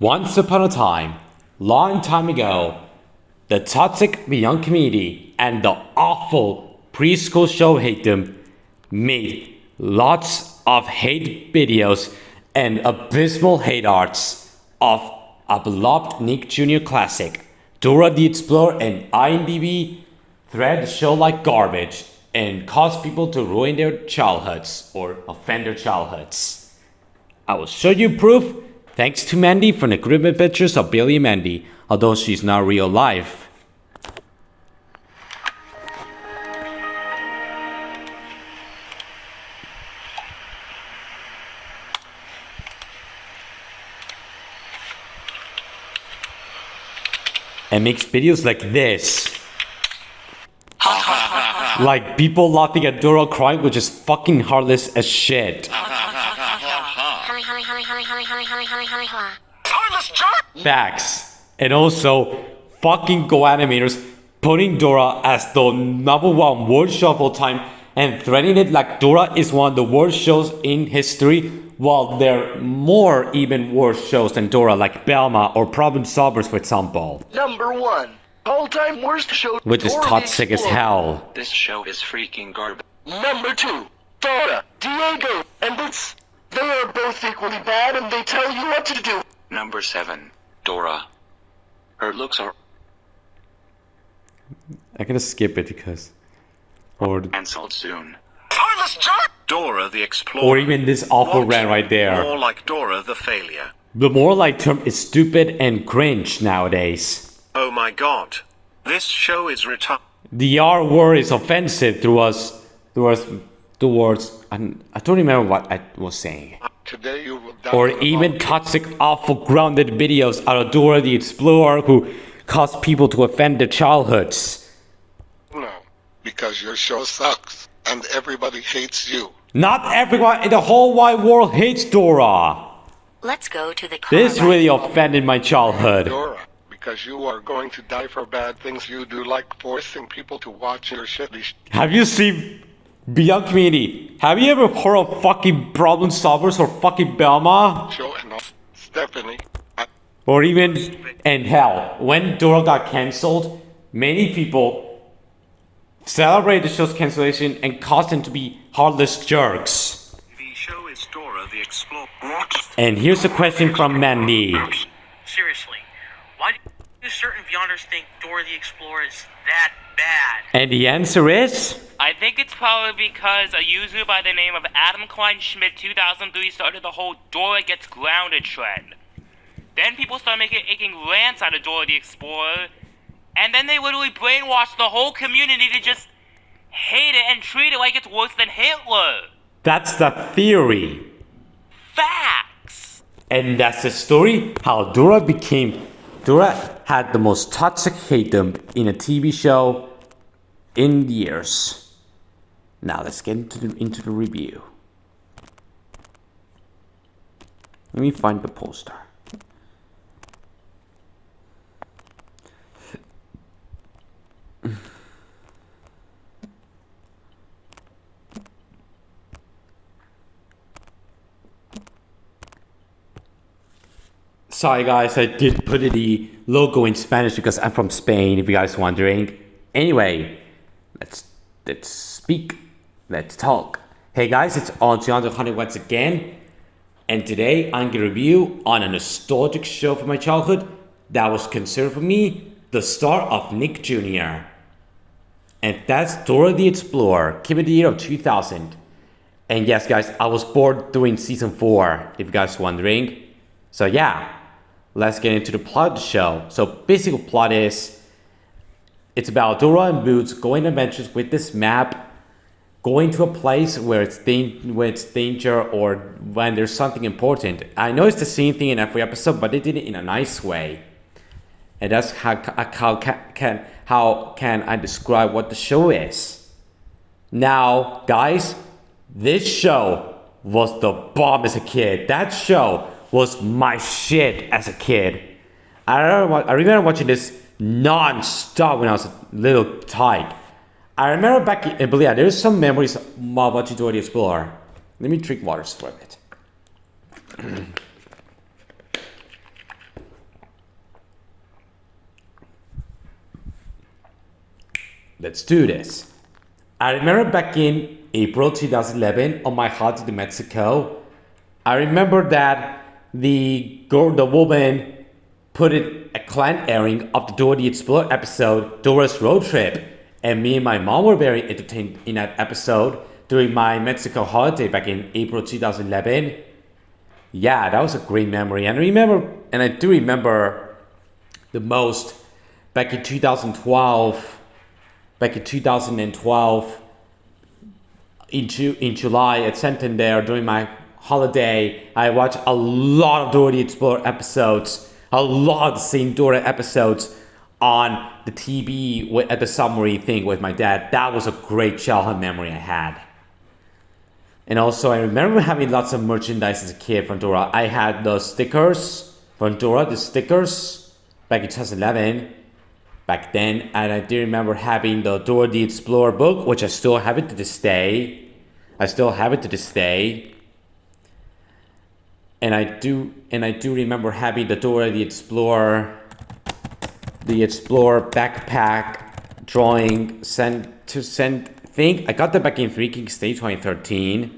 Once upon a time, long time ago, the toxic young community and the awful preschool show Hate Them made lots of hate videos and abysmal hate arts of a beloved Nick Jr. classic, Dora the Explorer, and IMDb thread the show like garbage and cause people to ruin their childhoods or offend their childhoods. I will show you proof thanks to Mandy from the Gribbon Pictures of Billy and Mandy, although she's not real life. And makes videos like this. Like people laughing at Dora crying, which is fucking heartless as shit. Facts. And also, fucking Go animators putting Dora as the #1 worst show of all time and threatening it like Dora is one of the worst shows in history, while there are more even worse shows than Dora, like Belma or Problem Solvers, for example. #1 all-time worst show, which is toxic as hell. This show is freaking garbage. #2 Dora, Diego, and Boots. They are both equally bad and they tell you what to do. #7 Dora. Her looks are I'm gonna skip it because... cancelled soon. Heartless jerk! Dora the Explorer. Or even this awful What? rant right there. More like Dora the Failure. The more like term is stupid and cringe nowadays. Oh my god. This show is retarded. The R word is offensive towards, and I don't remember what I was saying. Today you will die. Or even toxic, awful, grounded videos out of Dora the Explorer who cause people to offend their childhoods. No, because your show sucks and everybody hates you. Not everyone in the whole wide world hates Dora. Let's go to the car. This really offended my childhood. Dora, because you are going to die for bad things you do, like forcing people to watch your shitty Have you seen Beyond Community? Have you ever heard of fucking Problem Solvers or fucking Belma? show and all. Stephanie, Or even, and hell, when Dora got cancelled, many people celebrated the show's cancellation and caused them to be heartless jerks. The show is Dora the Explorer. And here's a question from Mandy. Seriously, why do certain Beyonders think Dora the Explorer is that bad? And the answer is... I think it's probably because a user by the name of Adam Klein Schmidt 2003 started the whole Dora gets grounded trend. Then people started making rants out of Dora the Explorer, and then they literally brainwashed the whole community to just hate it and treat it like it's worse than Hitler. That's the theory. Facts! And that's the story how Dora had the most toxic hatedom in a TV show in years. Now let's get into the review. Let me find the poster. Sorry guys, I did put the logo in Spanish because I'm from Spain, if you guys are wondering. Anyway, let's speak, let's talk. Hey guys, it's Antonio Honey once again, and today I'm gonna review on a nostalgic show from my childhood that was considered for me the start of Nick Jr. And that's Dora the Explorer, came in the year of 2000. And yes guys, I was bored during season 4, if you guys are wondering. So yeah, let's get into the plot of the show. So basic plot is, it's about Dora and Boots going on adventures with this map, going to a place where it's danger or when there's something important. I know it's the same thing in every episode, but they did it in a nice way. And that's how can I describe what the show is. Now, guys, this show was the bomb as a kid. That show was my shit as a kid. I remember watching this non-stop when I was a little tyke. I remember back in, but yeah, there's some memories while watching Dora the Explorer. Let me drink water for a bit. let's do this. I remember back in April 2011 on my holiday to Mexico, I remember that the woman put in a client airing of the Dora the Explorer episode, Dora's Road Trip, and me and my mom were very entertained in that episode during my Mexico holiday back in April 2011. Yeah, that was a great memory. And I do remember the most back in 2012. Back in 2012, in July at Santander during my holiday, I watched a lot of Dora the Explorer episodes, a lot of the same Dora episodes on the TV at the summary thing with my dad. That was a great childhood memory I had. And also, I remember having lots of merchandise as a kid from Dora. I had the stickers from Dora, back in 2011. Back then, and I do remember having the Dora the Explorer book, which I still have it to this day. And I do remember having the Dora the Explorer backpack drawing thing. I got that back in Three Kings Day 2013.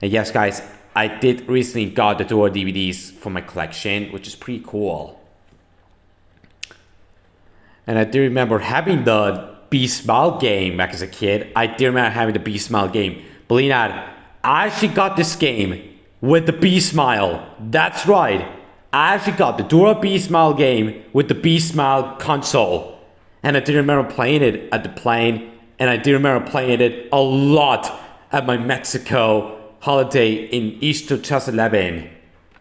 And yes, guys, I did recently got the Dora DVDs for my collection, which is pretty cool. And I do remember having the Be Smile game back as a kid. I do remember having the Be Smile game. Believe it or not, I actually got this game with the Be Smile. That's right. I actually got the Dora Be Smile game with the Be Smile console. And I do remember playing it at the plane. And I do remember playing it a lot at my Mexico holiday in Easter 2011.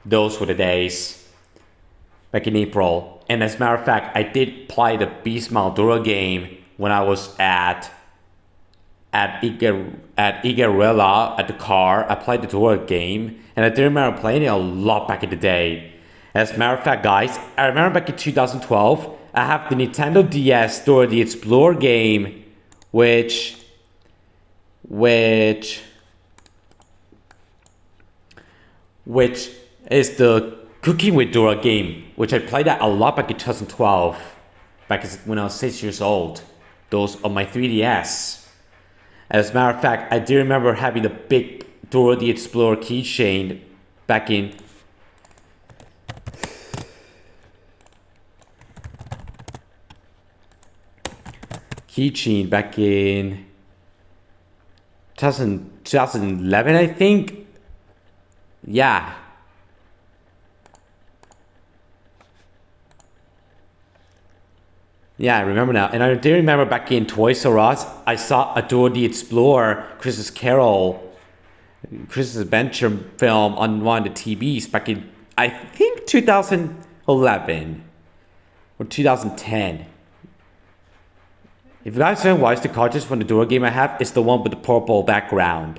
Those were the days. Back in April. And as a matter of fact, I did play the Be Smile Dora game when I was at Iguarela at the car. I played the Dora game, and I do remember playing it a lot back in the day. As a matter of fact, guys, I remember back in 2012, I have the Nintendo DS Dora the Explorer game, which is the Cooking with Dora game, which I played that a lot back in 2012, back when I was 6 years old. Those on my 3DS. As a matter of fact, I do remember having the big Dora the Explorer keychain back in back in 2011, I think. Yeah. Yeah, I remember now. And I do remember back in Toys R Us, I saw a Dora the Explorer Christmas Adventure film on one of the TVs back in, I think, 2011 or 2010. If you guys don't watch the cartridge from the Dora game I have, it's the one with the purple background.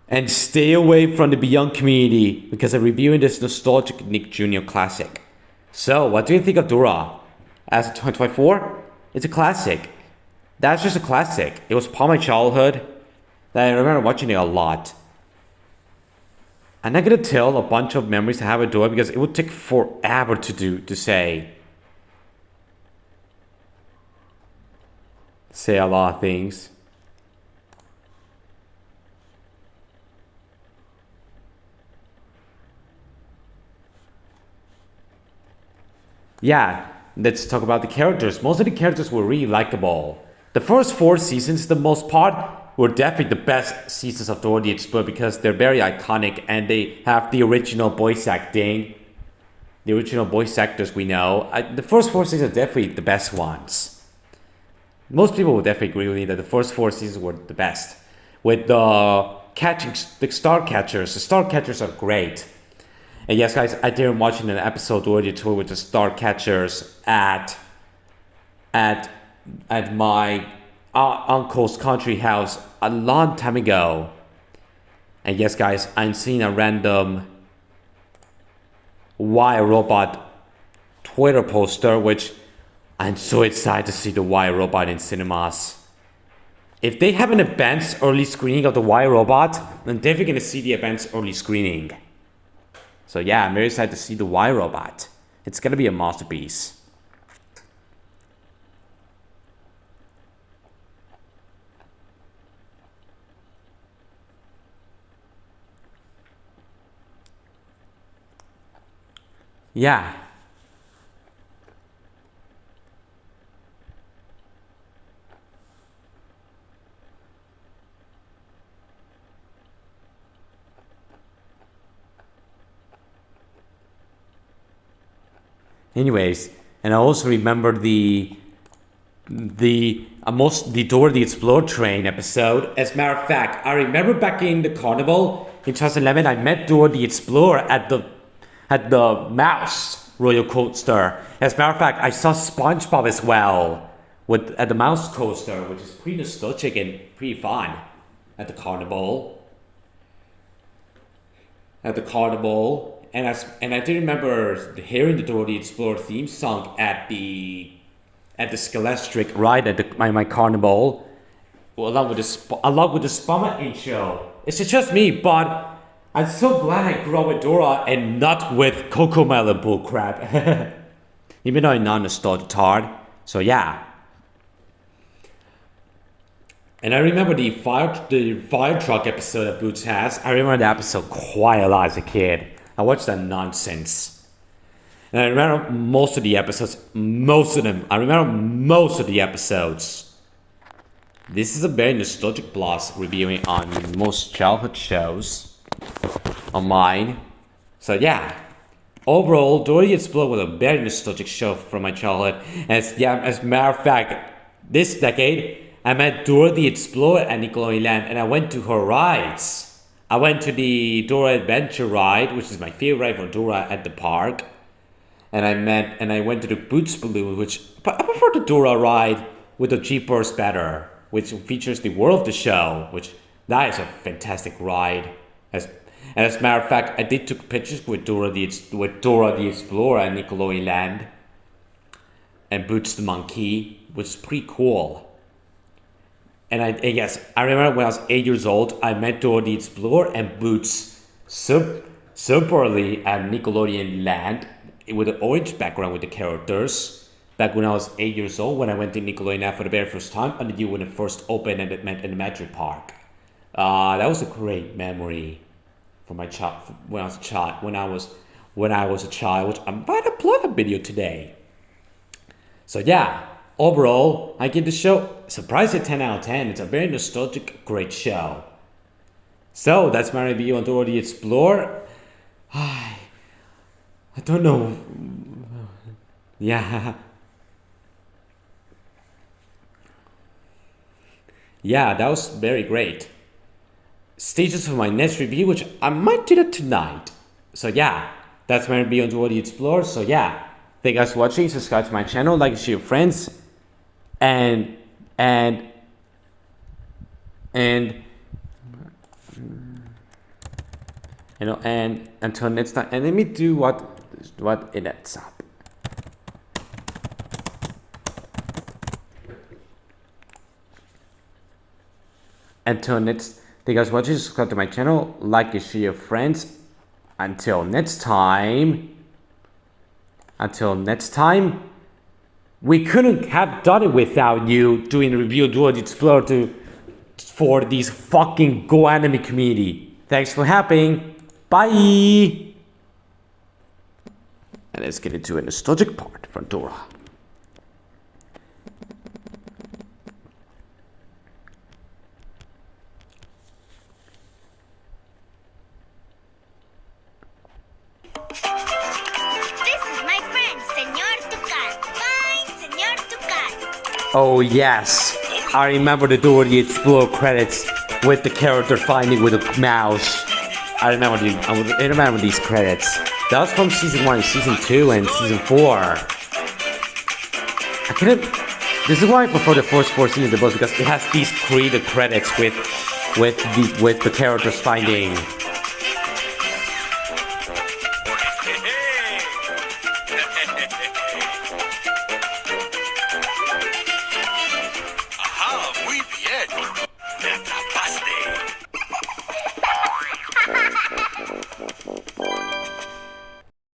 And stay away from the Beyond community because I'm reviewing this nostalgic Nick Jr. classic. So, what do you think of Dora? As a 2024, it's a classic. That's just a classic. It was part of my childhood. I remember watching it a lot. I'm not gonna tell a bunch of memories I have with Dora because it would take forever to say a lot of things. Yeah, let's talk about the characters. Most of the characters were really likable. The first 4 seasons, the most part, were definitely the best seasons of Dora the Explorer because they're very iconic and they have the original voice acting. The original voice actors we know. The first 4 seasons are definitely the best ones. Most people would definitely agree with me that the first 4 seasons were the best. With the star catchers. The star catchers are great. And yes, guys, I did watching an episode Dora the Explorer with the star catchers at my uncle's country house a long time ago. And yes, guys, I'm seeing a random Wire Robot Twitter poster, which I'm so excited to see the Wire Robot in cinemas. If they have an advanced early screening of the Wire Robot, I'm definitely gonna see the advanced early screening. So yeah, I'm very excited to see the Y robot. It's gonna be a masterpiece. Yeah. Anyways, and I also remember the Dora the Explorer train episode. As a matter of fact, I remember back in the carnival in 2011, I met Dora the Explorer at the Mouse roller coaster. As a matter of fact, I saw SpongeBob as well at the Mouse coaster, which is pretty nostalgic and pretty fun at the carnival. And I do remember hearing the Dora the Explorer theme song at the Scholastic ride at my carnival, along with the Spama intro. It's just me, but I'm so glad I grew up with Dora and not with Cocomelon bullcrap. Even though I'm not nostalgic hard. So yeah. And I remember the fire truck episode that Boots has. I remember the episode quite a lot as a kid. I watched that nonsense. And I remember most of the episodes. I remember most of the episodes. This is a very nostalgic blog reviewing on most childhood shows on mine. So yeah. Overall, Dora the Explorer was a very nostalgic show from my childhood. As a matter of fact, this decade, I met Dora the Explorer at Nickelodeon and I went to her rides. I went to the Dora Adventure ride, which is my favorite ride for Dora at the park. And I went to the Boots Balloon, but I prefer the Dora ride with the Gifford better, which features the world of the show, which that is a fantastic ride. As a matter of fact, I did took pictures with Dora the Explorer at Nickelodeon Land and Boots the Monkey, which is pretty cool. And I remember when I was 8 years old, I met Dora the Explorer and Boots separately at Nickelodeon Land with an orange background with the characters. Back when I was 8 years old, when I went to Nickelodeon Land for the very first time, and the year when it first opened and it met in the Magic Park. That was a great memory for my child when I was a child. When I was a child, I might upload a video today. So yeah. Overall, I give the show a surprising 10 out of 10. It's a very nostalgic, great show. So, that's my review on Dora the Explorer. I don't know. Yeah. Yeah, that was very great. Stay tuned for my next review, which I might do that tonight. So yeah, that's my review on Dora the Explorer. So yeah, thank you guys for watching. Subscribe to my channel, like and share with your friends. And until next time, and let me do what it ends up. Until next, thank you guys for watching. Subscribe to my channel, like and share your friends. Until next time. We couldn't have done it without you doing the review of Dora the Explorer for these fucking Go Anime community. Thanks for happening. Bye. And let's get into a nostalgic part from Dora. Oh yes, I remember the Dora the Explorer credits with the character finding with a mouse. I remember these credits. That was from season 1, season 2, and season 4. This is why I prefer the first 4 seasons the most, because it has these creative credits with the characters finding